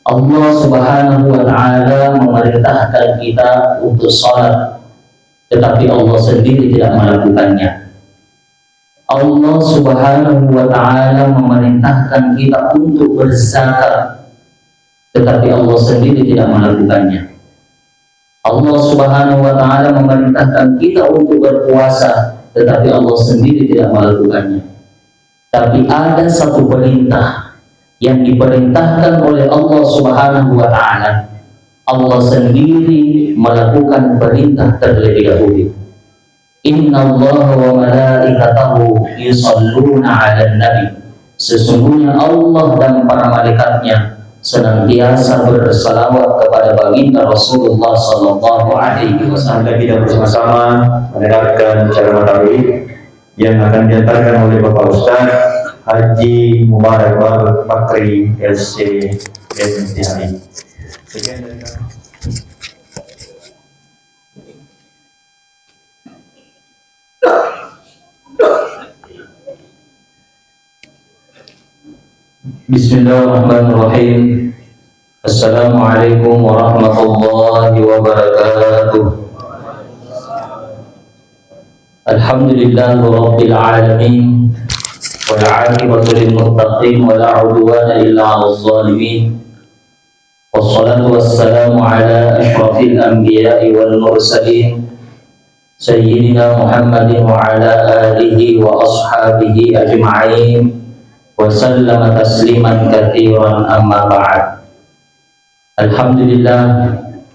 Allah Subhanahu wa Ta'ala memerintahkan kita untuk sholat, tetapi Allah sendiri tidak melakukannya. Allah Subhanahu wa Ta'ala memerintahkan kita untuk berzakat, tetapi Allah sendiri tidak melakukannya. Allah Subhanahu wa Ta'ala memerintahkan kita untuk berpuasa, tetapi Allah sendiri tidak melakukannya. Tapi ada satu perintah yang diperintahkan oleh Allah Subhanahu wa Ta'ala. Allah sendiri melakukan perintah terlebih dahulu. Innallaha wa malaikatahu yusalluna 'alan nabi. Sesungguhnya Allah dan para malaikatnya senantiasa bersalawat kepada baginda Rasulullah sallallahu alaihi wasallam. Kita bersama-sama mendengarkan cara matahari yang akan diantarkan oleh Bapak Ustaz Haji Mubarak Bakri LC MTI. Sekian dari kami. Bismillahirrahmanirrahim. Assalamualaikum warahmatullahi wabarakatuh. Alhamdulillahi rabbil alamin. والعاقبة للمتقين ولا عدوان إلا على الظالمين والصلاة والسلام على أشرف الأنبياء والمرسلين سيدنا محمد وعلى آله وأصحابه أجمعين وسلم تسليما كثيرا أما بعد. Alhamdulillah,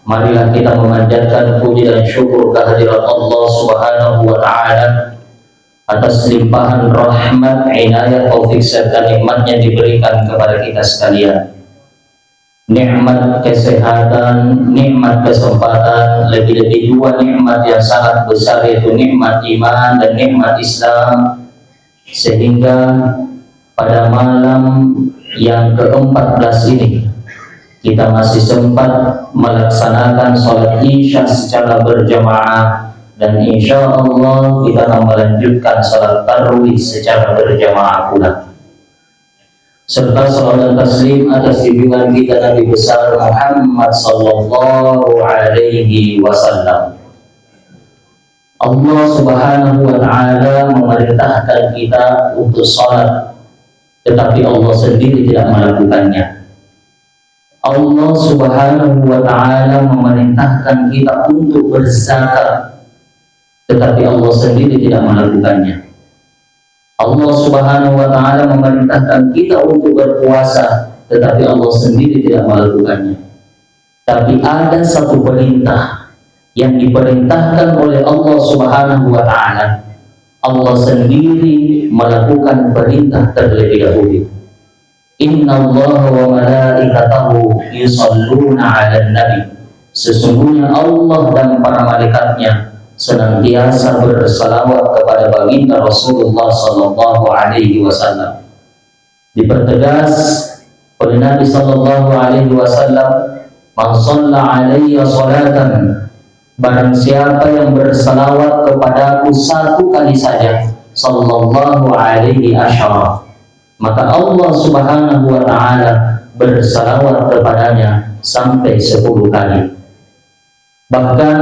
marilah kita memanjatkan puji dan syukur kehadirat Allah Subhanahu wa Ta'ala atas limpahan rahmat, inayah, taufik serta nikmat yang diberikan kepada kita sekalian. Nikmat kesehatan, nikmat kesempatan, lebih-lebih dua nikmat yang sangat besar, yaitu nikmat iman dan nikmat Islam. Sehingga pada malam yang ke-14 ini kita masih sempat melaksanakan sholat isya secara berjamaah, dan insya Allah kita akan melanjutkan salat tarawih secara berjamaah pula. Serta salat dan taslim atas junjungan kita Nabi besar Muhammad sallallahu alaihi wasallam. Allah Subhanahu wa Ta'ala memerintahkan kita untuk salat, tetapi Allah sendiri tidak melakukannya. Allah Subhanahu wa Ta'ala memerintahkan kita untuk berzakat, tetapi Allah sendiri tidak melakukannya. Allah Subhanahu wa Ta'ala memerintahkan kita untuk berpuasa, tetapi Allah sendiri tidak melakukannya. Tapi ada satu perintah yang diperintahkan oleh Allah Subhanahu wa Ta'ala. Allah sendiri melakukan perintah terlebih dahulu. Innallaha wa malaikatahu yusalluna 'alan nabi. Sesungguhnya Allah dan para malaikatnya senantiasa bersalawat kepada baginda Rasulullah sallallahu alaihi wasallam. Dipertegas oleh Nabi sallallahu alaihi wasallam, "Man shalla 'alayya salatan." Barang siapa yang bersalawat kepadaku satu kali saja, sallallahu alaihi asyara, maka Allah Subhanahu wa Ta'ala bersalawat kepadanya sampai 10 kali. Bahkan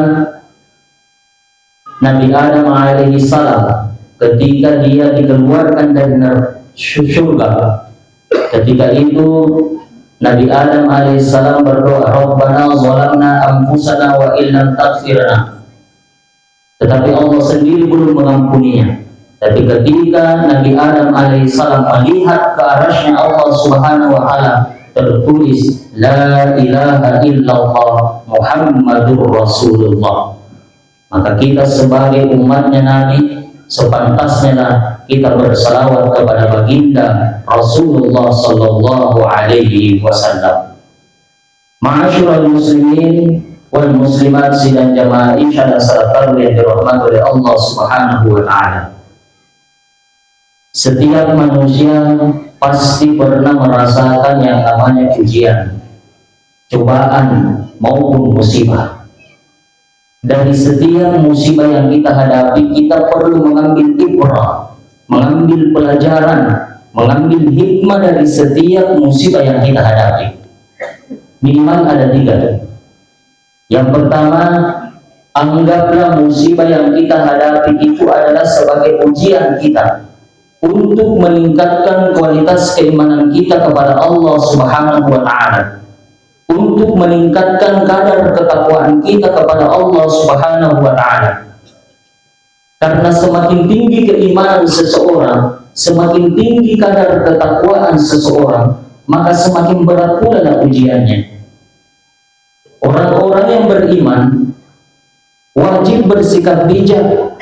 Nabi Adam alaihi salam ketika dia dikeluarkan dari surga, ketika itu Nabi Adam alaihi salam berdoa, "Rabbana zalamna anfusana wa illam taghfir lana." Tetapi Allah sendiri belum mengampuninya. Tapi ketika Nabi Adam alaihi salam melihat ke arasnya Allah Subhanahu wa Ta'ala, tertulis la ilaha illallah Muhammadur Rasulullah. Maka kita sebagai umatnya Nabi sepantasnya kita bersalawat kepada baginda Rasulullah sallallahu alaihi wasallam. Ma'asyiral muslimin wal muslimat, sidang jamaah isya dan salat tarawih yang dirahmati oleh Allah Subhanahu wa Ta'ala. Setiap manusia pasti pernah merasakan yang namanya ujian, cobaan maupun musibah. Dari setiap musibah yang kita hadapi, kita perlu mengambil ibrah, mengambil pelajaran, mengambil hikmah dari setiap musibah yang kita hadapi. Minimal ada 3. Yang pertama, anggaplah musibah yang kita hadapi itu adalah sebagai ujian kita untuk meningkatkan kualitas keimanan kita kepada Allah Subhanahu wa Ta'ala, untuk meningkatkan kadar ketakwaan kita kepada Allah Subhanahu wa Ta'ala. Karena semakin tinggi keimanan seseorang, semakin tinggi kadar ketakwaan seseorang, maka semakin berat pula ujiannya. Orang-orang yang beriman wajib bersikap bijak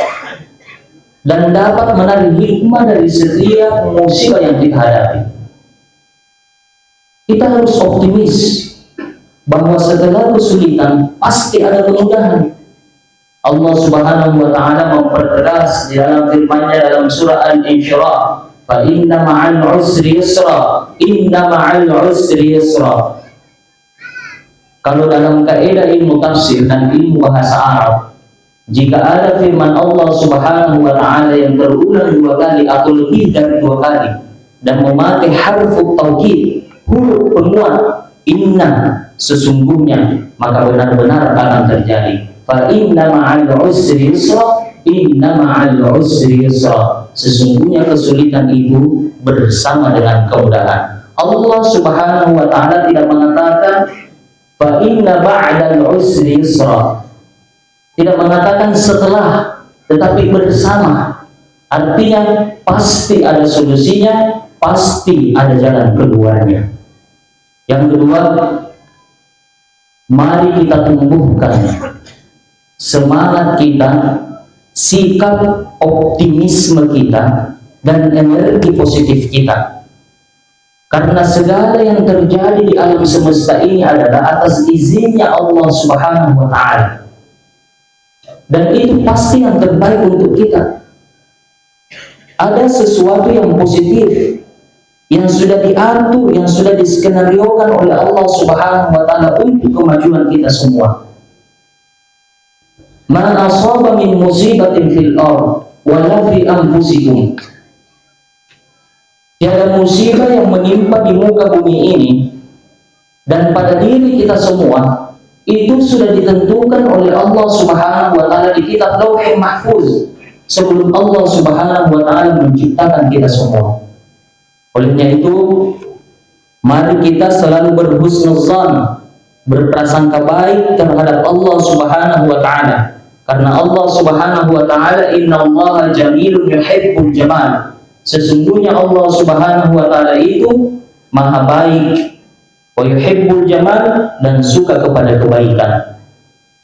dan dapat menarik hikmah dari setiap musibah yang kita hadapi. Kita harus optimis bahwa setelah kesulitan pasti ada kemudahan. Allah Subhanahu wa Ta'ala mempertegas di dalam firman-Nya dalam surah Al-Insyirah, fa inna ma'al usri yusra, inna ma'al usri yusra. Kalau dalam kaidah ilmu tafsir dan ilmu bahasa Arab, jika ada firman Allah Subhanahu wa Ta'ala yang berulang 2 kali atau lebih dari 2 kali dan memakai harfu taukid, huruf penguat, inna, sesungguhnya, maka benar-benar akan terjadi. Fa inna ma'al usri yusra, inna ma'al usri yusra. Sesungguhnya kesulitan itu bersama dengan kemudahan. Allah Subhanahu wa Ta'ala tidak mengatakan fa inna ba'dal usri yusra, tidak mengatakan setelah, tetapi bersama. Artinya pasti ada solusinya, pasti ada jalan keluarnya. Yang kedua, mari kita tumbuhkan semangat kita, sikap optimisme kita, dan energi positif kita. Karena segala yang terjadi di alam semesta ini adalah atas izinnya Allah Subhanahu wa Ta'ala. Dan itu pasti yang terbaik untuk kita. Ada sesuatu yang positif yang sudah diatur, yang sudah diskenariokan oleh Allah Subhanahu wa Ta'ala untuk kemajuan kita semua. Ma asaba min musibatin fil ardh wala fi anfusikum. Tiada musibah yang menimpa di muka bumi ini dan pada diri kita semua itu sudah ditentukan oleh Allah Subhanahu wa Ta'ala di kitab Lauhul Mahfuz sebelum Allah Subhanahu wa Ta'ala menciptakan kita semua. Olehnya itu, mari kita selalu berhusnuzan, berprasangka baik terhadap Allah Subhanahu wa Ta'ala. Karena Allah Subhanahu wa Ta'ala, innallaha jamilun yuhibbul jamal. Sesungguhnya Allah Subhanahu wa Ta'ala itu maha baik, wa yuhibbul jamal, dan suka kepada kebaikan.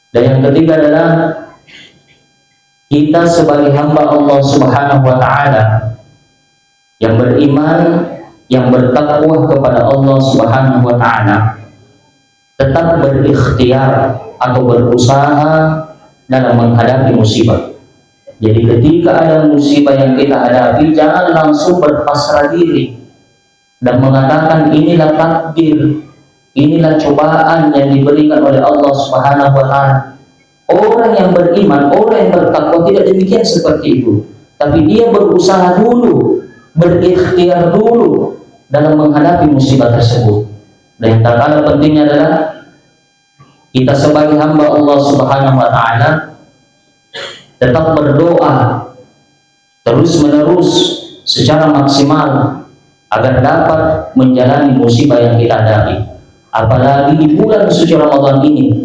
Dan yang ketiga adalah kita sebagai hamba Allah Subhanahu wa Ta'ala yang beriman, yang bertakwa kepada Allah Subhanahu wa Ta'ala, tetap berikhtiar atau berusaha dalam menghadapi musibah. Jadi ketika ada musibah yang kita hadapi, jangan langsung berpasrah diri dan mengatakan inilah takdir, inilah cobaan yang diberikan oleh Allah Subhanahu wa Ta'ala. Orang yang beriman, orang yang bertakwa tidak demikian seperti itu. Tapi dia berusaha dulu, berikhtiar dulu dalam menghadapi musibah tersebut. Dan yang tak kalah pentingnya adalah kita sebagai hamba Allah Subhanahu wa Ta'ala tetap berdoa terus-menerus secara maksimal agar dapat menjalani musibah yang kita hadapi. Apalagi di bulan suci Ramadan ini,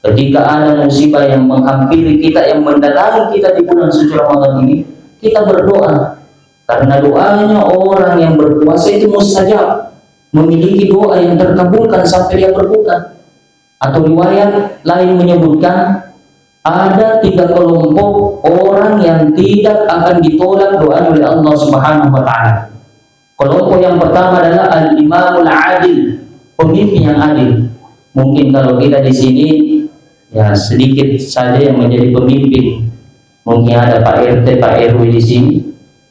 ketika ada musibah yang menghampiri kita, yang mendatangi kita di bulan suci Ramadan ini, kita berdoa. Karena doanya orang yang berpuasa itu mustajab, memiliki doa yang terkabulkan sampai dia berbuka. Atau riwayat lain menyebutkan ada 3 kelompok orang yang tidak akan ditolak doa oleh Allah Subhanahu wa Ta'ala. Kelompok yang pertama adalah al-imamul adil, pemimpin yang adil. Mungkin kalau kita di sini ya sedikit saja yang menjadi pemimpin. Mungkin ada Pak RT, Pak RW di sini.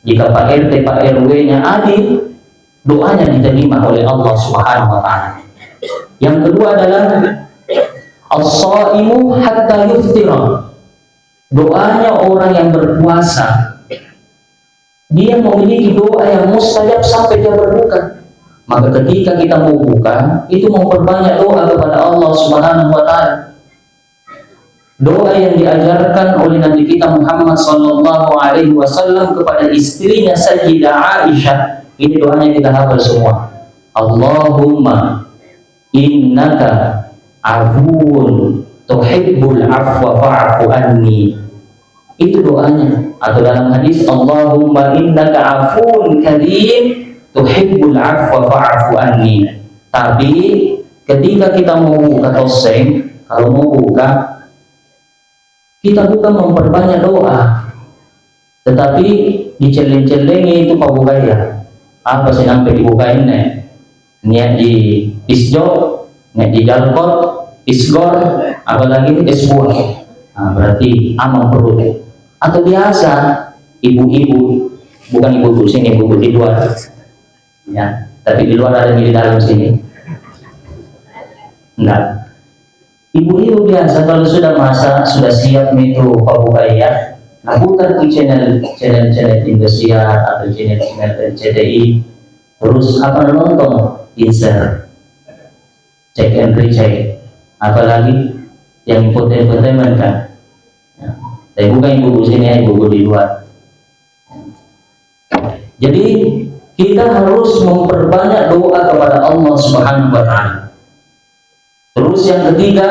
Jika Pak RT, Pak RW-nya adil, doanya diterima oleh Allah Subhanahu wa Ta'ala. Yang kedua adalah as-shaimu hatta yuftira. Doanya orang yang berpuasa, dia memiliki doa yang mustajab sampai dia berbuka. Maka ketika kita mau buka, itu memperbanyak doa kepada Allah Subhanahu wa Ta'ala. Doa yang diajarkan oleh Nabi kita Muhammad sallallahu alaihi wasallam kepada istrinya Sayyidah Aisyah. Ini doanya kita hafal semua. Allahumma innaka afuwun tuhibbul afwa fa'fu anni. Itu doanya. Atau dalam hadis, Allahumma innaka afuwun karim tuhibbul afwa fa'fu anni. Tapi ketika kita mau buka toseng, kalau mau buka, kita bukan memperbanyak doa, tetapi diceleng-celengi itu Pak Bukaya. Apa sih sampai dibukain nih? Niat di isjok, niat di jalkot, isgor, apalagi isbuah. Nah, berarti amang perut. Atau biasa ibu-ibu, bukan ibu-ibu sini, ibu-ibu di luar. Ya, tapi di luar ada di dalam sini. Enggak. Ibu-ibu biasa kalau sudah masak, sudah siap itu Pak Bukaya, nah putar di channel Indosiar atau channel RCTI, terus apa nonton insert, check and recheck, apalagi yang infotainment kan. Ya. Saya bukan ibu-ibu sini, ibu-ibu di luar. Jadi kita harus memperbanyak doa kepada Allah Subhanahu wa Ta'ala. Terus yang ketiga,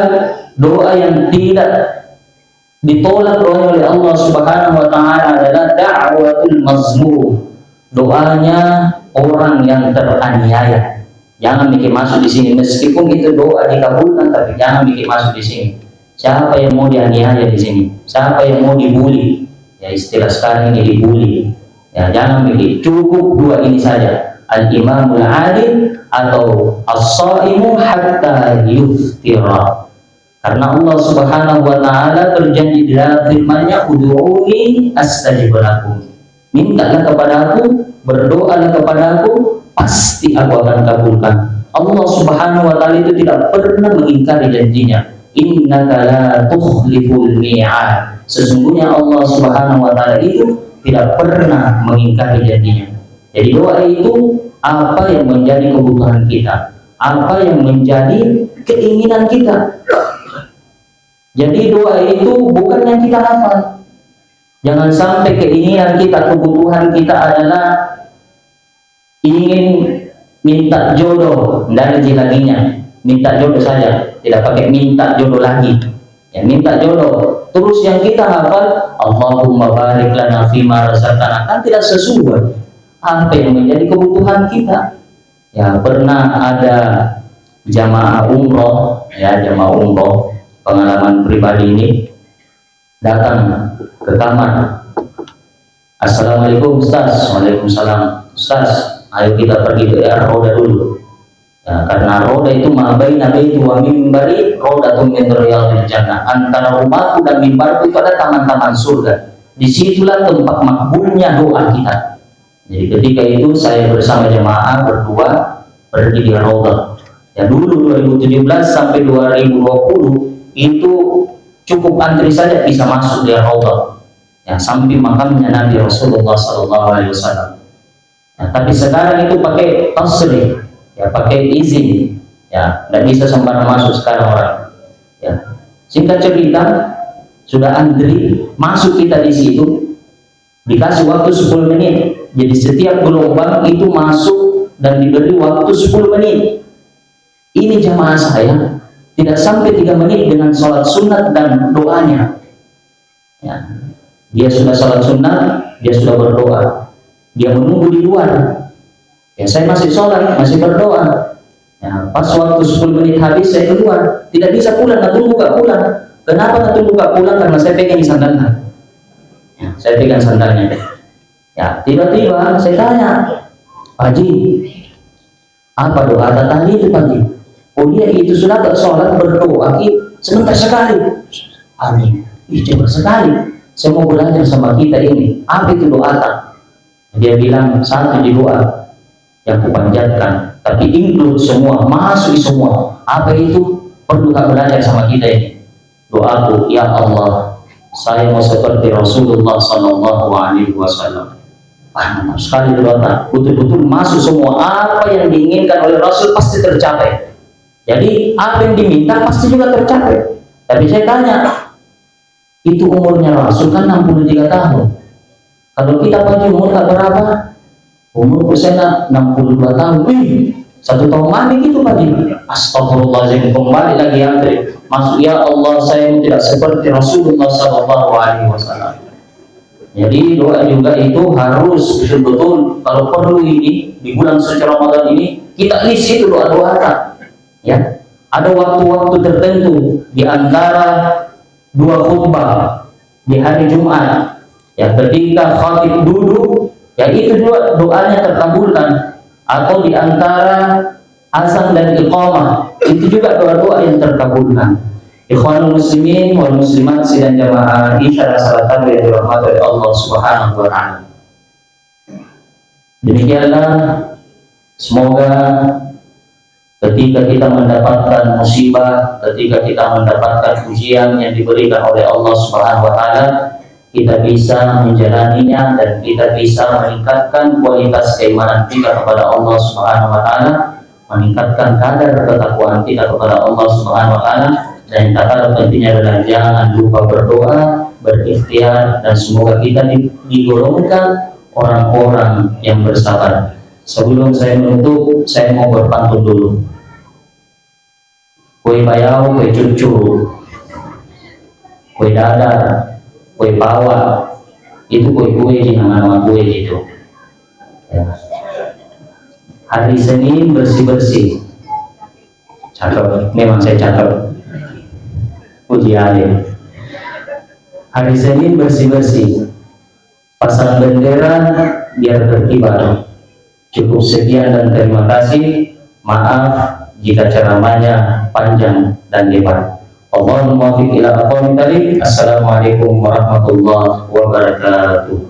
doa yang tidak ditolak doanya oleh Allah Subhanahu wa Ta'ala adalah da'watul mazlum. Doanya orang yang teraniaya. Jangan bikin masuk di sini, meskipun itu doa dikabulkan, tapi jangan bikin masuk di sini. Siapa yang mau dianiaya di sini? Siapa yang mau dibully? Ya istilah sekarang ini dibully. Ya jangan bikin. Cukup dua ini saja. Al-imamul adil atau as-saimu hatta yuftira. Karena Allah Subhanahu wa Ta'ala berjanji di dalam firman-Nya, ud'uuni astajib lakum. Mintalah kepadaku, berdoalah kepadaku, pasti aku akan kabulkan. Allah Subhanahu wa Ta'ala itu tidak pernah mengingkari janjinya. Innaka la tukhliful mi'ad. Sesungguhnya Allah Subhanahu wa Ta'ala itu tidak pernah mengingkari janjinya. Jadi doa itu apa yang menjadi kebutuhan kita, apa yang menjadi keinginan kita. Jadi doa itu bukan yang kita hafal. Jangan sampai keinginan kita, kebutuhan kita adalah ingin minta jodoh, tidak ada laginya. Minta jodoh saja, tidak pakai minta jodoh lagi. Ya, minta jodoh. Terus yang kita hafal, Allahumma barik lana fima razaqtana, kan tidak sesuai apa yang menjadi kebutuhan kita. Ya pernah ada jamaah umroh, pengalaman pribadi ini, datang ke kamar. Assalamualaikum Ustaz. Waalaikumsalam Ustaz, ayo kita pergi ke arah roda dulu. Ya, karena roda itu mabaina baiti wa mimbari rodatun min riyadil jannah. Antara rumahku dan mimbar itu ada taman-taman surga. Disitulah tempat makbulnya doa kita. Jadi ketika itu saya bersama jemaah berdua pergi di Raudhah. Ya dulu 2017 sampai 2020 itu cukup antri saja bisa masuk di Raudhah. Ya sampai makamnya Nabi Rasulullah SAW. Ya, tapi sekarang itu pakai tasrih, ya pakai izin, ya tidak bisa sembarang masuk sekarang orang. Ya singkat cerita, sudah antri masuk kita di situ, dikasih waktu 10 menit. Jadi setiap gelombang itu masuk dan diberi waktu 10 menit. Ini jamaah saya tidak sampai 3 menit dengan sholat sunat dan doanya. Ya. Dia sudah sholat sunat, dia sudah berdoa. Dia menunggu di luar. Ya saya masih sholat, masih berdoa. Ya, pas waktu 10 menit habis saya keluar. Tidak bisa pulang, nggak tunggu gak pulang. Kenapa nggak tunggu gak pulang? Karena saya pegang sandalnya. Ya, saya pegang sandalnya. Ya, tiba-tiba saya tanya, Pak Haji, apa doa tadi itu Pak Haji? Oh dia itu sudah tak sholat berdoa sebentar sekali. Amin. Cepat sekali. Saya mau belajar sama kita ini. Apa itu doa tak? Dia bilang satu di doa yang kupanjatkan, tapi include semua, masuk semua. Apa itu? Perlu tak belajar sama kita ini. Doaku, ya Allah, saya mau seperti Rasulullah SAW. Mantap sekali doa. Betul-betul masuk semua apa yang diinginkan oleh Rasul pasti tercapai. Jadi apa yang diminta pasti juga tercapai. Tapi saya tanya, itu umurnya Rasul kan 63 tahun. Kalau kita pagi umur tak berapa? Umur saya 62 tahun. Wih, 1 tahun lagi gitu pagi. Astagfirullahaladzim, kembali lagi antri. Masuk, ya Allah, saya tidak seperti Rasulullah SAW. Jadi doa juga itu harus betul-betul, kalau perlu ini di bulan suci Ramadan ini kita isi itu doa-doa, ya. Ada waktu-waktu tertentu di antara 2 khutbah di hari Jumat, ya, ketika khatib duduk, ya itu doanya terkabulkan, atau di antara azan dan iqamah itu juga doa-doa yang terkabulkan. Ikhwanul muslimin wal muslimat sidang jamaah Isya dan salatan yang dirahmati oleh Allah Subhanahu wa taala. Demikianlah, semoga ketika kita mendapatkan musibah, ketika kita mendapatkan ujian yang diberikan oleh Allah Subhanahu wa taala, kita bisa menjalaninya dan kita bisa meningkatkan kualitas keimanan kita kepada Allah Subhanahu wa taala, meningkatkan kadar ketakwaan kita kepada Allah Subhanahu wa taala. Dan yang pentingnya adalah jangan lupa berdoa, berikhtiar, dan semoga kita digolongkan orang-orang yang bersabar. Sebelum saya menutup, saya mau berpantun dulu. Kue bayau, kue cucu, kue dadar, kue pawa, itu kue-kue di nama-nama kue gitu. Ya. Hari Senin bersih-bersih. Cakep, memang saya cakep. Puji alim. Hari Senin bersih-bersih, pasang bendera biar berkibar. Cukup sekian dan terima kasih. Maaf jika ceramahnya panjang dan lebar. Allahumma fiq ila aqwamit tariq. Assalamualaikum warahmatullahi wabarakatuh.